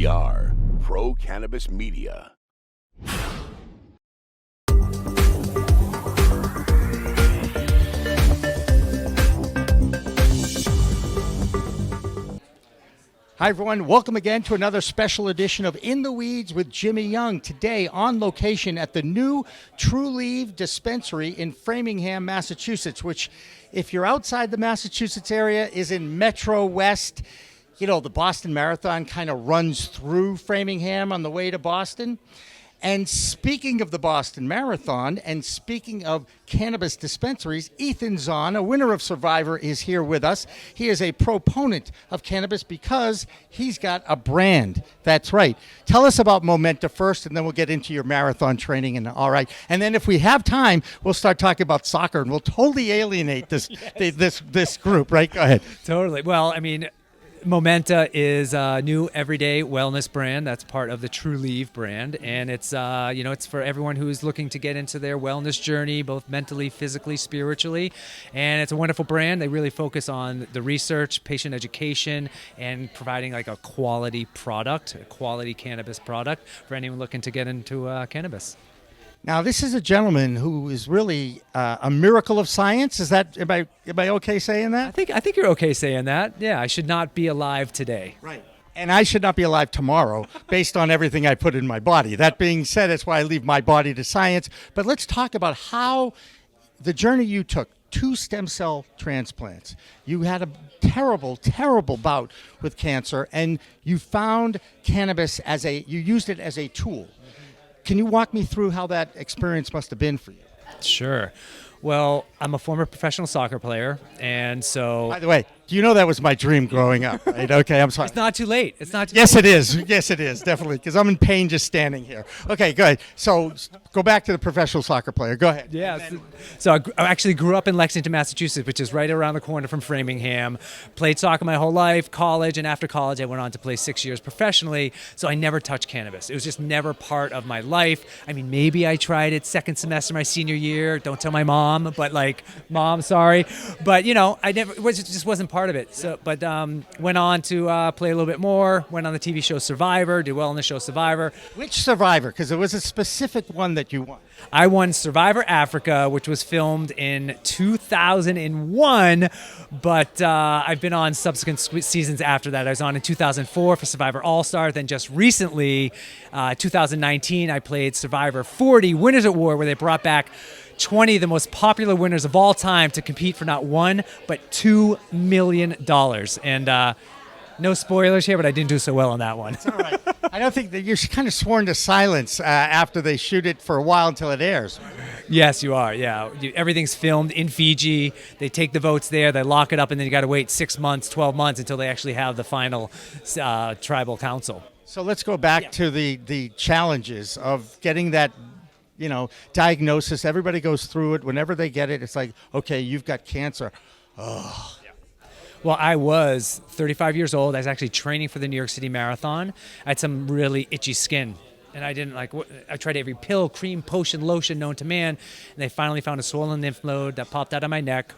We are Pro Cannabis Media. Hi, everyone. Welcome again to another special edition of In the Weeds with Jimmy Young. Today on location at the new Trulieve dispensary in Framingham, Massachusetts, which, if you're outside the Massachusetts area, is in Metro West. You know, the Boston Marathon kind of runs through Framingham on the way to Boston. And speaking of the Boston Marathon and speaking of cannabis dispensaries, Ethan Zohn, a winner of Survivor, is here with us. He is a proponent of cannabis because he's got a brand. That's right. Tell us about Momenta first, and then we'll get into your marathon training. And all right. And then if we have time, we'll start talking about soccer, and we'll totally alienate this this group. Right? Go ahead. Totally. Well, I mean, Momenta is a new everyday wellness brand that's part of the Trulieve brand, and it's it's for everyone who's looking to get into their wellness journey, both mentally, physically, spiritually. And it's a wonderful brand. They really focus on the research, patient education, and providing like a quality product, a quality cannabis product for anyone looking to get into cannabis. Now, this is a gentleman who is really a miracle of science. Is that am I okay saying that? I think you're okay saying that. Yeah, I should not be alive today. Right. And I should not be alive tomorrow based on everything I put in my body. That being said, that's why I leave my body to science. But let's talk about how the journey you took, 2 stem cell transplants. You had a terrible, terrible bout with cancer, and you found cannabis you used it as a tool. Can you walk me through how that experience must have been for you? Sure. Well, I'm a former professional soccer player, and so... By the way, do you know that was my dream growing up, right? Okay, I'm sorry. It's not too late. It's not too Yes, late. it is. Yes, it is, definitely, because I'm in pain just standing here. Okay, good. So go back to the professional soccer player. Go ahead. Yeah. So I actually grew up in Lexington, Massachusetts, which is right around the corner from Framingham. Played soccer my whole life, college, and after college I went on to play 6 years professionally, so I never touched cannabis. It was just never part of my life. I mean, maybe I tried it second semester my senior year. Don't tell my mom, but like, Mom, sorry. But, I never, it just wasn't part of it. So, but went on to play a little bit more, went on the TV show Survivor, did well on the show Survivor. Which Survivor? Because there was a specific one that you won. I won Survivor Africa, which was filmed in 2001, but I've been on subsequent seasons after that. I was on in 2004 for Survivor All-Star, then just recently, 2019, I played Survivor 40 Winners at War, where they brought back 20 of the most popular winners of all time to compete for not $1, but $2 million. And no spoilers here, but I didn't do so well on that one. It's all right. I don't think that you're kind of sworn to silence after they shoot it for a while until it airs. Yes, you are. Yeah. Everything's filmed in Fiji. They take the votes there, they lock it up, and then you got to wait 6 months, 12 months until they actually have the final tribal council. So let's go back to the challenges of getting that diagnosis. Everybody goes through it. Whenever they get it, it's like, okay, you've got cancer. Oh. Well, I was 35 years old. I was actually training for the New York City Marathon. I had some really itchy skin, and I didn't I tried every pill, cream, potion, lotion known to man, and they finally found a swollen lymph node that popped out of my neck.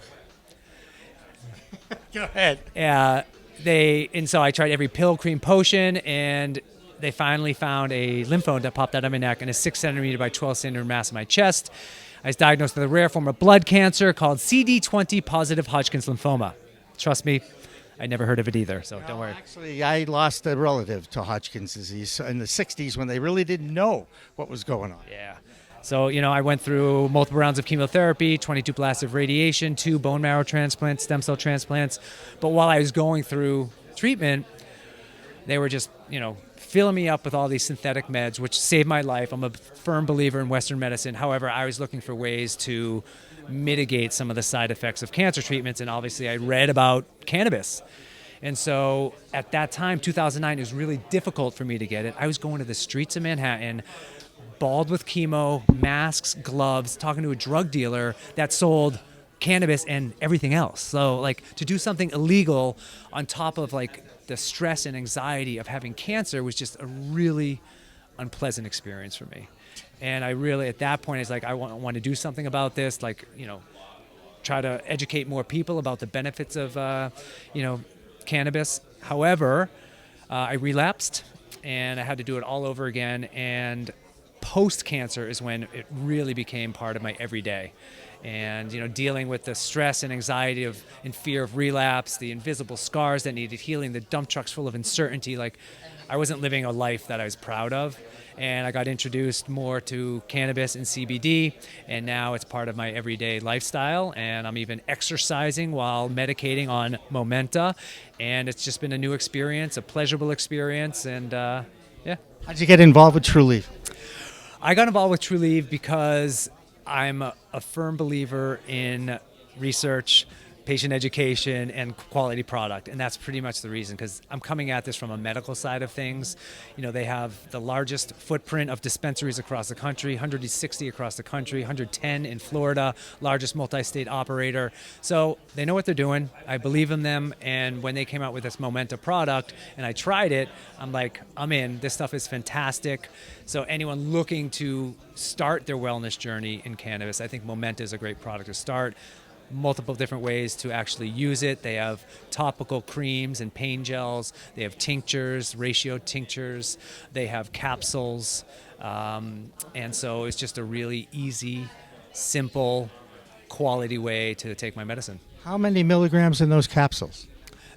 Go ahead. And so I tried every pill, cream, potion, and they finally found a lymph node that popped out of my neck and a 6 centimeter by 12 centimeter mass in my chest. I was diagnosed with a rare form of blood cancer called CD20 positive Hodgkin's lymphoma. Trust me, I never heard of it either, so don't worry. Actually, I lost a relative to Hodgkin's disease in the 60s when they really didn't know what was going on. Yeah. So, I went through multiple rounds of chemotherapy, 22 blasts of radiation, 2 bone marrow transplants, stem cell transplants. But while I was going through treatment, they were just, filling me up with all these synthetic meds, which saved my life. I'm a firm believer in Western medicine. However, I was looking for ways to mitigate some of the side effects of cancer treatments, and obviously I read about cannabis. And so at that time, 2009, it was really difficult for me to get it. I was going to the streets of Manhattan, bald with chemo, masks, gloves, talking to a drug dealer that sold cannabis and everything else. So to do something illegal on top of the stress and anxiety of having cancer was just a really unpleasant experience for me. And I really, at that point, it's I want to do something about this, try to educate more people about the benefits of, cannabis. However, I relapsed and I had to do it all over again. And post-cancer is when it really became part of my everyday. And dealing with the stress and anxiety and fear of relapse, the invisible scars that needed healing, the dump trucks full of uncertainty, like I wasn't living a life that I was proud of. And I got introduced more to cannabis and CBD, and now it's part of my everyday lifestyle. And I'm even exercising while medicating on Momenta, and it's just been a new experience, a pleasurable experience, and yeah. How'd you get involved with Trulieve? I got involved with Trulieve because I'm a firm believer in research, patient education, and quality product. And that's pretty much the reason, because I'm coming at this from a medical side of things. They have the largest footprint of dispensaries across the country, 160 across the country, 110 in Florida, largest multi-state operator. So they know what they're doing. I believe in them. And when they came out with this Momenta product and I tried it, I'm like, I'm in. This stuff is fantastic. So anyone looking to start their wellness journey in cannabis, I think Momenta is a great product to start. Multiple different ways to actually use it. They have topical creams and pain gels. They have tinctures, ratio tinctures. They have capsules. And so it's just a really easy, simple, quality way to take my medicine. How many milligrams in those capsules?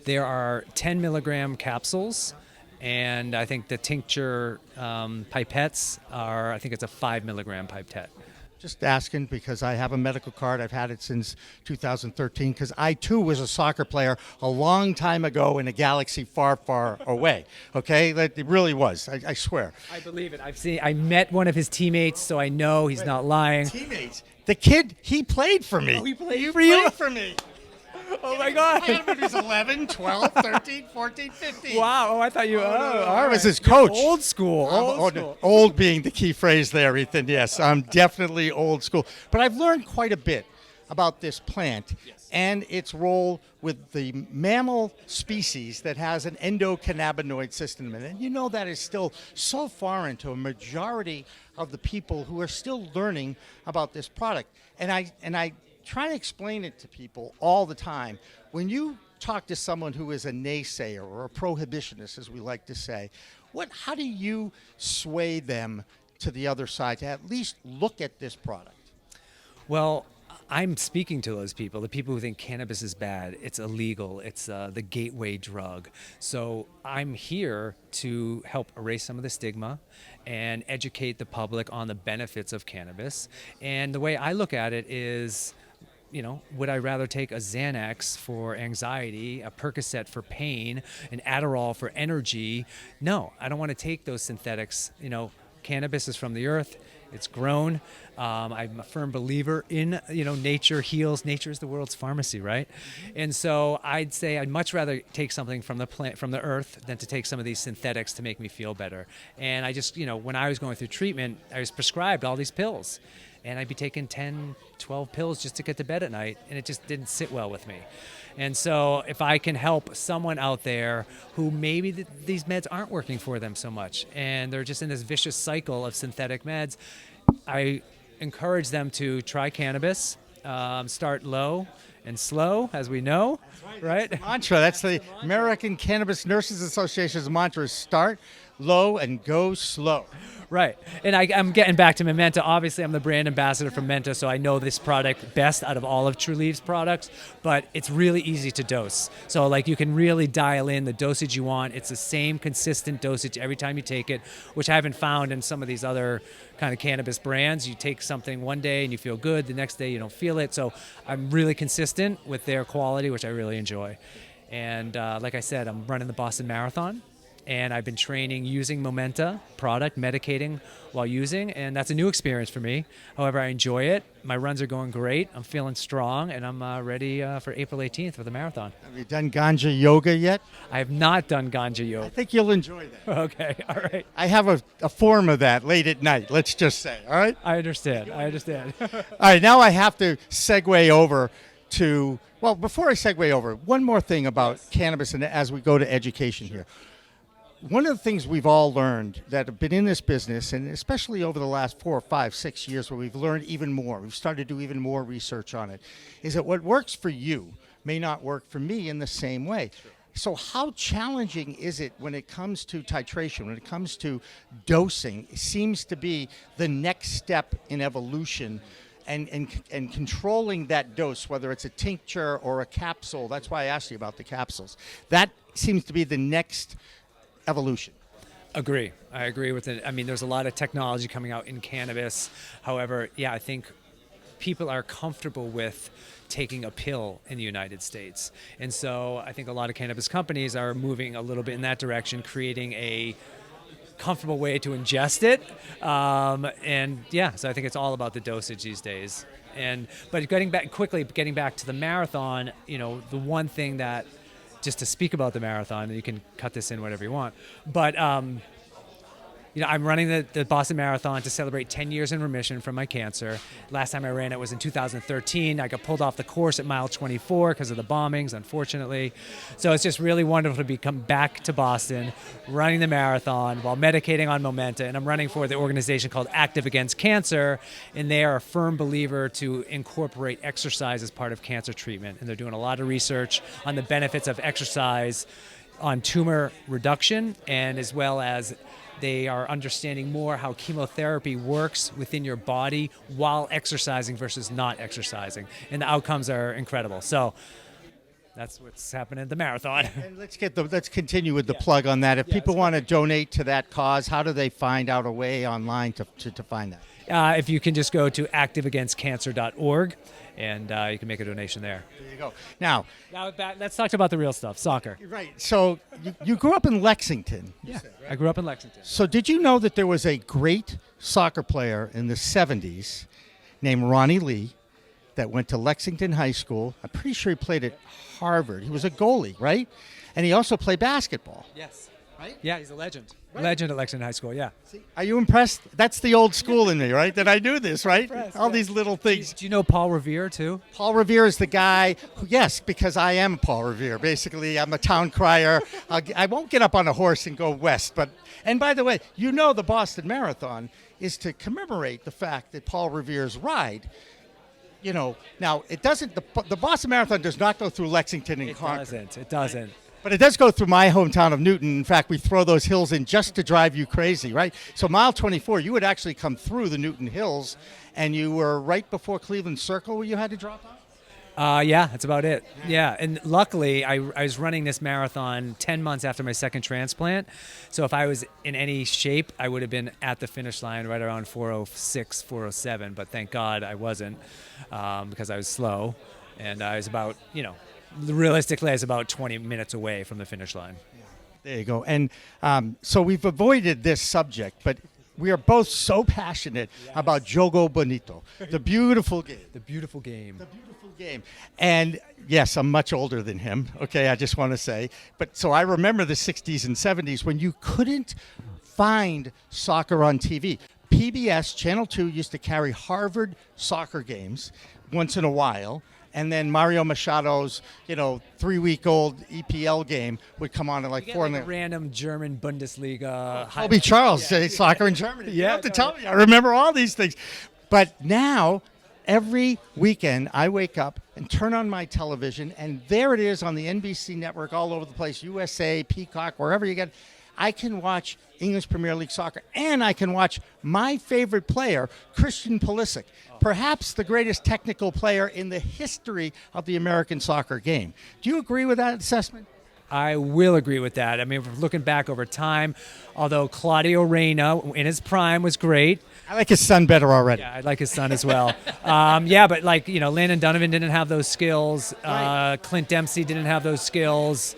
There are 10 milligram capsules. And I think the tincture pipettes are, I think it's a 5 milligram pipette. Just asking because I have a medical card. I've had it since 2013 because I, too, was a soccer player a long time ago in a galaxy far, far away. Okay? It really was. I swear. I believe it. I met one of his teammates, so I know he's not lying. Teammates? The kid, he played for me. Oh, he played for you? you? Played for me. Oh, my God. I remember he was 11, 12, 13, 14, 15. Wow. Oh, I thought you... I was his coach. Old school. Old being the key phrase there, Ethan. Yes, I'm definitely old school. But I've learned quite a bit about this plant and its role with the mammal species that has an endocannabinoid system in it. And that is still so foreign to a majority of the people who are still learning about this product. And I try to explain it to people all the time. When you talk to someone who is a naysayer or a prohibitionist, as we like to say, how do you sway them to the other side to at least look at this product? Well, I'm speaking to those people, the people who think cannabis is bad, it's illegal, it's the gateway drug. So I'm here to help erase some of the stigma and educate the public on the benefits of cannabis. And the way I look at it is, would I rather take a Xanax for anxiety, a Percocet for pain, an Adderall for energy? No, I don't want to take those synthetics. Cannabis is from the earth. It's grown. I'm a firm believer in, nature heals. Nature is the world's pharmacy, right? And so I'd say I'd much rather take something from the plant, from the earth, than to take some of these synthetics to make me feel better. And I just, when I was going through treatment, I was prescribed all these pills. And I'd be taking 10, 12 pills just to get to bed at night, and it just didn't sit well with me. And so if I can help someone out there who maybe these meds aren't working for them so much, and they're just in this vicious cycle of synthetic meds, I encourage them to try cannabis, start low and slow, as we know, right? That's the mantra. That's the American Cannabis Nurses Association's mantra: start low and go slow. Right. And I'm getting back to Momenta. Obviously, I'm the brand ambassador for Momenta, so I know this product best out of all of Trulieve's products, but it's really easy to dose. So, you can really dial in the dosage you want. It's the same consistent dosage every time you take it, which I haven't found in some of these other kind of cannabis brands. You take something one day and you feel good. The next day, you don't feel it. So I'm really consistent with their quality, which I really enjoy. And like I said, I'm running the Boston Marathon. And I've been training using Momenta product, medicating while using, and that's a new experience for me. However, I enjoy it. My runs are going great. I'm feeling strong, and I'm ready for April 18th for the marathon. Have you done ganja yoga yet? I have not done ganja yoga. I think you'll enjoy that. Okay, all right. I have a form of that late at night, let's just say, all right? I understand. All right, now I have to segue over to, well, before I segue over, one more thing about cannabis and as we go to education here. One of the things we've all learned that have been in this business, and especially over the last 4, 5, 6 years where we've learned even more, we've started to do even more research on it, is that what works for you may not work for me in the same way. So how challenging is it when it comes to titration, when it comes to dosing? It seems to be the next step in evolution and controlling that dose, whether it's a tincture or a capsule. That's why I asked you about the capsules. That seems to be the next evolution. Agree. I agree with it. I mean, there's a lot of technology coming out in cannabis. However, yeah, I think people are comfortable with taking a pill in the United States. And so I think a lot of cannabis companies are moving a little bit in that direction, creating a comfortable way to ingest it. And yeah, so I think it's all about the dosage these days. But getting back to the marathon, the one thing that, just to speak about the marathon, and you can cut this in whatever you want, but I'm running the Boston Marathon to celebrate 10 years in remission from my cancer. Last time I ran it was in 2013. I got pulled off the course at mile 24 because of the bombings, unfortunately. So it's just really wonderful to come back to Boston, running the marathon while medicating on Momenta. And I'm running for the organization called Active Against Cancer, and they are a firm believer to incorporate exercise as part of cancer treatment. And they're doing a lot of research on the benefits of exercise on tumor reduction, and as well as they are understanding more how chemotherapy works within your body while exercising versus not exercising. And the outcomes are incredible. So that's what's happening at the marathon. And let's continue with the plug on that. If people want to donate to that cause, how do they find out a way online to find that? If you can just go to activeagainstcancer.org, and you can make a donation there. There you go. Now let's talk about the real stuff, soccer. Right. So you grew up in Lexington. Yeah, said, right? I grew up in Lexington. So did you know that there was a great soccer player in the 70s named Ronnie Lee that went to Lexington High School? I'm pretty sure he played at Harvard. He was a goalie, right? And he also played basketball. Yes. Right? Yeah, he's a legend. Right. Legend at Lexington High School, yeah. Are you impressed? That's the old school in me, right? That I do this, right? All these little things. Do you know Paul Revere, too? Paul Revere is the guy who, yes, because I am Paul Revere. Basically, I'm a town crier. I won't get up on a horse and go west. And by the way, the Boston Marathon is to commemorate the fact that Paul Revere's ride, now it doesn't, the Boston Marathon does not go through Lexington and Concord. It doesn't. But it does go through my hometown of Newton. In fact, we throw those hills in just to drive you crazy, right? So mile 24, you would actually come through the Newton Hills, and you were right before Cleveland Circle where you had to drop off? Yeah, that's about it. Yeah, and luckily, I was running this marathon 10 months after my second transplant. So if I was in any shape, I would have been at the finish line right around 4:06, 4:07. But thank God I wasn't because I was slow. And I was about, realistically, I was about 20 minutes away from the finish line. There you go. And so we've avoided this subject, but we are both so passionate about Jogo Bonito, the beautiful game. The beautiful game. The beautiful game. And yes, I'm much older than him, okay, I just want to say. But so I remember the 60s and 70s when you couldn't find soccer on TV. PBS, Channel 2, used to carry Harvard soccer games once in a while. And then Mario Machado's, 3-week-old EPL game would come on at like 4 in the random German Bundesliga. Kobe Charles, soccer in Germany. You have to tell me. I remember all these things. But now, every weekend, I wake up and turn on my television, and there it is on the NBC network all over the place, USA, Peacock, wherever you get. I can watch English Premier League soccer, and I can watch my favorite player, Christian Pulisic, perhaps the greatest technical player in the history of the American soccer game. Do you agree with that assessment? I will agree with that. I mean, looking back over time, although Claudio Reyna in his prime was great. I like his son better already. Yeah, I like his son as well. But Landon Donovan didn't have those skills. Right. Clint Dempsey didn't have those skills.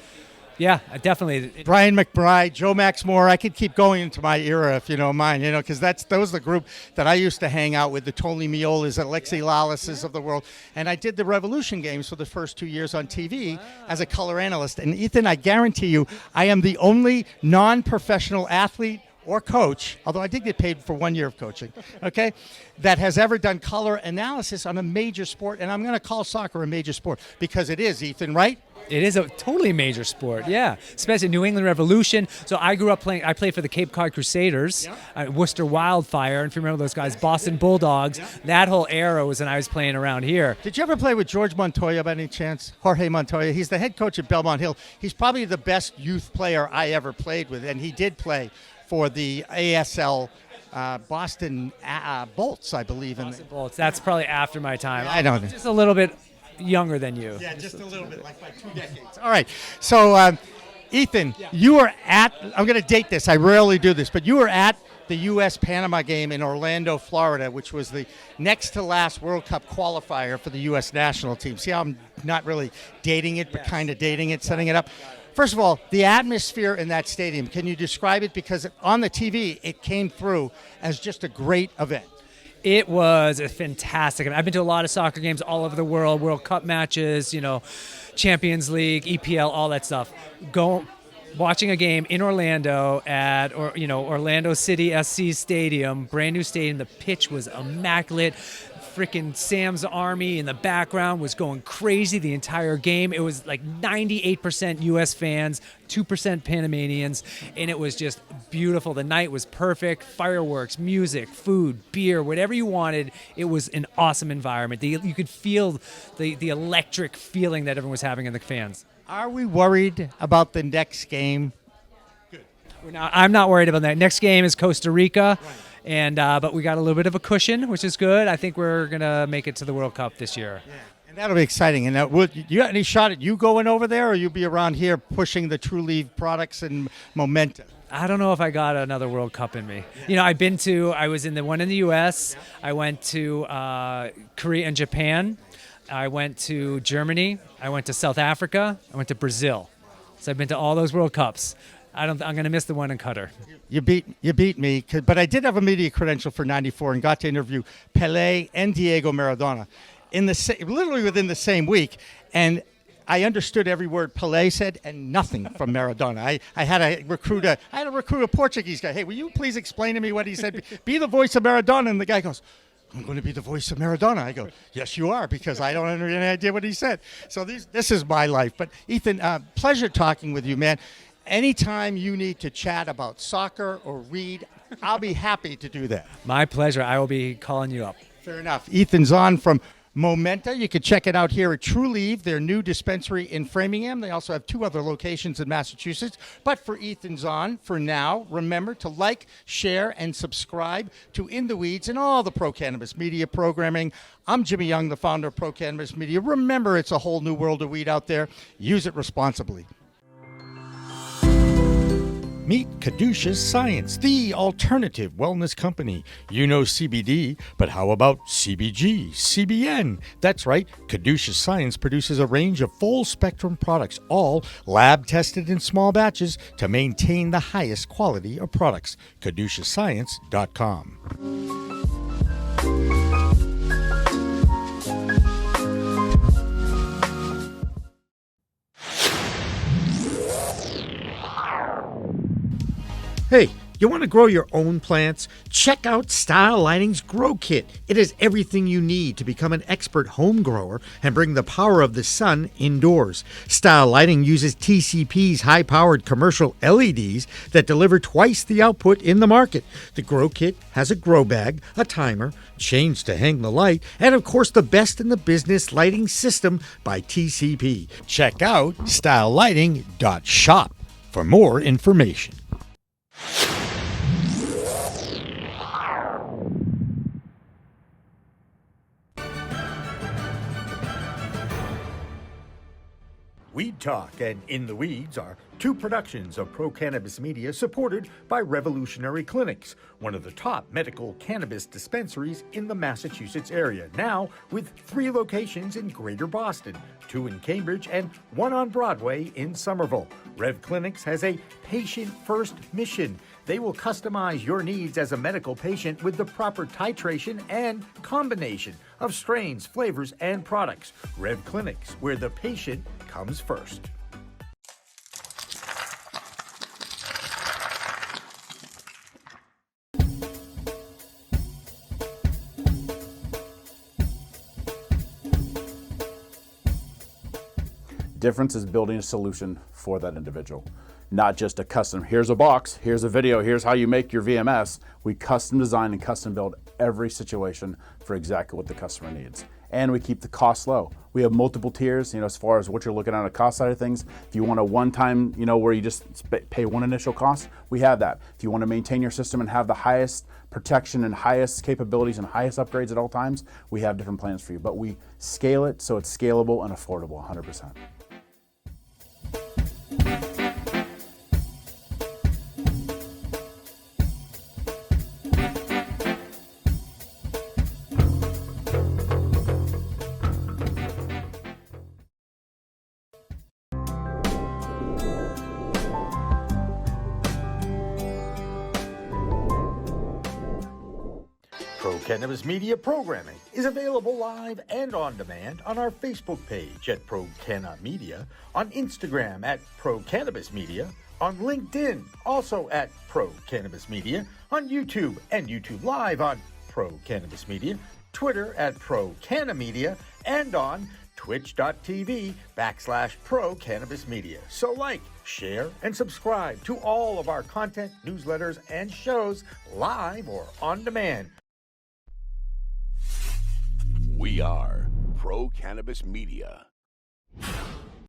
Yeah, definitely. Brian McBride, Joe Max Moore. I could keep going into my era if you don't mind, because those are the group that I used to hang out with, the Tony Miolas, Alexi Lalases of the world. And I did the Revolution games for the first 2 years on TV as a color analyst. And Ethan, I guarantee you, I am the only non-professional athlete or coach, although I did get paid for 1 year of coaching, okay, that has ever done color analysis on a major sport. And I'm going to call soccer a major sport because it is, Ethan, right? It is a totally major sport, yeah. Especially New England Revolution. So I grew up playing. I played for the Cape Cod Crusaders, Worcester Wildfire, and if you remember those guys, Boston Bulldogs. That whole era was when I was playing around here. Did you ever play with George Montoya by any chance? Jorge Montoya. He's the head coach at Belmont Hill. He's probably the best youth player I ever played with, and he did play for the ASL Boston Bolts, I believe. Boston Bolts. That's probably after my time. I don't know. Just a little bit younger than you. Yeah, just a little bit, like by 2 decades. All right. So, Ethan, you were at, I'm going to date this. I rarely do this, but you were at the U.S.-Panama game in Orlando, Florida, which was the next to last World Cup qualifier for the U.S. national team. See how I'm not really dating it, but kind of dating it, setting it up? First of all, the atmosphere in that stadium, can you describe it? Because on the TV, it came through as just a great event. It was a fantastic. I've been to a lot of soccer games all over the world, World Cup matches, Champions League, EPL, all that stuff. Watching a game in Orlando at Orlando City SC Stadium, brand new stadium. The pitch was immaculate. Freaking Sam's Army in the background was going crazy the entire game. It was like 98% U.S. fans, 2% Panamanians, and it was just beautiful. The night was perfect. Fireworks, music, food, beer, whatever you wanted. It was an awesome environment. You could feel the electric feeling that everyone was having in the fans. Are we worried about the next game? I'm not worried about that. Next game is Costa Rica. Right. And but we got a little bit of a cushion, which is good. I think we're gonna make it to the World Cup this year. Yeah. And that'll be exciting. And you got any shot at you going over there, or you be around here pushing the Trulieve products and Momenta? I don't know if I got another World Cup in me. Yeah. I was in the one in the U.S. Yeah. I went to Korea and Japan. I went to Germany. I went to South Africa. I went to Brazil. So I've been to all those World Cups. I'm going to miss the one in Qatar. You beat me, but I did have a media credential for '94 and got to interview Pelé and Diego Maradona literally within the same week, and I understood every word Pelé said and nothing from Maradona. I had to recruit a Portuguese guy. Hey, will you please explain to me what he said? Be the voice of Maradona, and the guy goes, I'm going to be the voice of Maradona. I go, yes, you are, because I don't have any idea what he said. So this is my life. But Ethan, pleasure talking with you, man. Anytime you need to chat about soccer or read, I'll be happy to do that. My pleasure. I will be calling you up. Fair enough. Ethan Zohn from Momenta. You can check it out here at Trulieve, their new dispensary in Framingham. They also have 2 other locations in Massachusetts. But for Ethan Zohn, for now, remember to like, share, and subscribe to In the Weeds and all the Pro Cannabis Media programming. I'm Jimmy Young, the founder of Pro Cannabis Media. Remember, it's a whole new world of weed out there. Use it responsibly. Meet Caduceus Science, the alternative wellness company. You know CBD, but how about CBG, CBN? That's right, Caduceus Science produces a range of full-spectrum products, all lab-tested in small batches to maintain the highest quality of products. CaduceusScience.com. Hey, you want to grow your own plants? Check out Style Lighting's Grow Kit. It has everything you need to become an expert home grower and bring the power of the sun indoors. Style Lighting uses TCP's high-powered commercial LEDs that deliver twice the output in the market. The Grow Kit has a grow bag, a timer, chains to hang the light, and of course the best in the business lighting system by TCP. Check out stylelighting.shop for more information. Weed Talk and In the Weeds are 2 productions of Pro Cannabis Media supported by Revolutionary Clinics, one of the top medical cannabis dispensaries in the Massachusetts area, now with 3 locations in Greater Boston, 2 in Cambridge and 1 on Broadway in Somerville. Rev Clinics has a patient-first mission. They will customize your needs as a medical patient with the proper titration and combination of strains, flavors, and products. Rev Clinics, where the patient comes first. difference is building a solution for that individual. Not just a custom, here's a box, here's a video, here's how you make your VMS. We custom design and custom build every situation for exactly what the customer needs. And we keep the cost low. We have multiple tiers, as far as what you're looking at on the cost side of things. If you want a one-time, where you just pay one initial cost, we have that. If you want to maintain your system and have the highest protection and highest capabilities and highest upgrades at all times, we have different plans for you. But we scale it so it's scalable and affordable 100%. Pro Cannabis Media programming is available live and on demand on our Facebook page at Pro Canna Media, on Instagram at Pro Cannabis Media, on LinkedIn also at Pro Cannabis Media, on YouTube and YouTube Live on Pro Cannabis Media, Twitter at Pro Canna Media, and on twitch.tv/Pro Cannabis Media. So like, share, and subscribe to all of our content, newsletters, and shows live or on demand. We are Pro Cannabis Media.